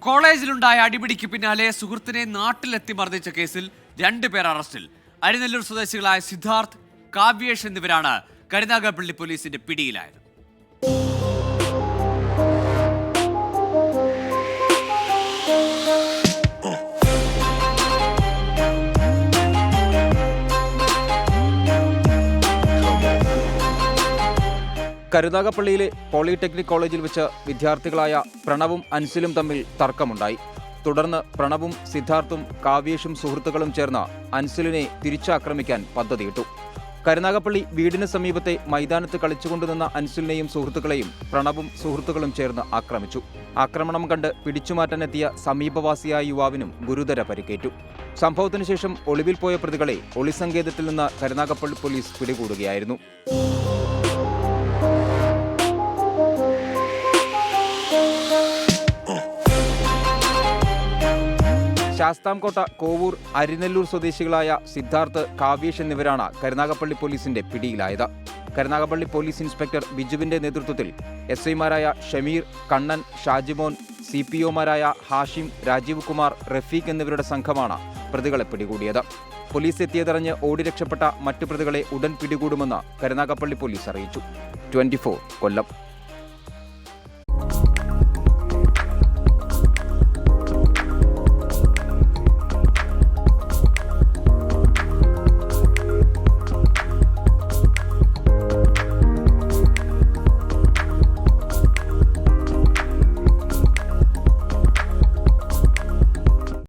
കോളേജിലുണ്ടായ അടിപിടിക്ക് പിന്നാലെ സുഹൃത്തിനെ നാട്ടിലെത്തി മർദ്ദിച്ച കേസിൽ 2 പേർ അറസ്റ്റിൽ. അരിനെല്ലൂർ സ്വദേശികളായ സിദ്ധാർത്ഥ്, കാവ്യേഷ് എന്നിവരാണ് കരുനാഗപ്പള്ളി പോലീസിന്റെ പിടിയിലായത്. കരുനാഗപ്പള്ളിയിലെ പോളിടെക്നിക് കോളേജിൽ വെച്ച് വിദ്യാർത്ഥികളായ പ്രണവും അൻസിലും തമ്മിൽ തർക്കമുണ്ടായി. തുടർന്ന് പ്രണവും സിദ്ധാർത്ഥും കാവ്യേഷും സുഹൃത്തുക്കളും ചേർന്ന് അൻസിലിനെ തിരിച്ചാക്രമിക്കാൻ പദ്ധതിയിട്ടു. കരുനാഗപ്പള്ളി വീടിന് സമീപത്തെ മൈതാനത്ത് കളിച്ചുകൊണ്ടുനിന്ന അൻസിലിനെയും സുഹൃത്തുക്കളെയും പ്രണവും സുഹൃത്തുക്കളും ചേർന്ന് ആക്രമിച്ചു. ആക്രമണം കണ്ട് പിടിച്ചുമാറ്റാനെത്തിയ സമീപവാസിയായ യുവാവിനും ഗുരുതര പരിക്കേറ്റു. സംഭവത്തിനു ശേഷം ഒളിവിൽ പോയ പ്രതികളെ ഒളിസങ്കേതത്തിൽ നിന്ന് കരുനാഗപ്പള്ളി പോലീസ് പിടികൂടുകയായിരുന്നു. ശാസ്താംകോട്ട, കോവൂർ, അരിനെല്ലൂർ സ്വദേശികളായ സിദ്ധാർത്ഥ്, കാവ്യേഷ് എന്നിവരാണ് കരുനാഗപ്പള്ളി പോലീസിന്റെ പിടിയിലായത്. കരുനാഗപ്പള്ളി പോലീസ് ഇൻസ്പെക്ടർ ബിജുവിന്റെ നേതൃത്വത്തിൽ SI-മാരായ ഷമീർ, കണ്ണൻ, ഷാജിമോൻ, CPO-മാരായ ഹാഷിം, രാജീവ് കുമാർ, റഫീഖ് എന്നിവരുടെ സംഘമാണ് പ്രതികളെ പിടികൂടിയത്. പോലീസ് എത്തിയതറിഞ്ഞ് ഓടി രക്ഷപ്പെട്ട മറ്റു പ്രതികളെ ഉടൻ പിടികൂടുമെന്ന് കരുനാഗപ്പള്ളി പോലീസ് അറിയിച്ചു. 24 കൊല്ലം.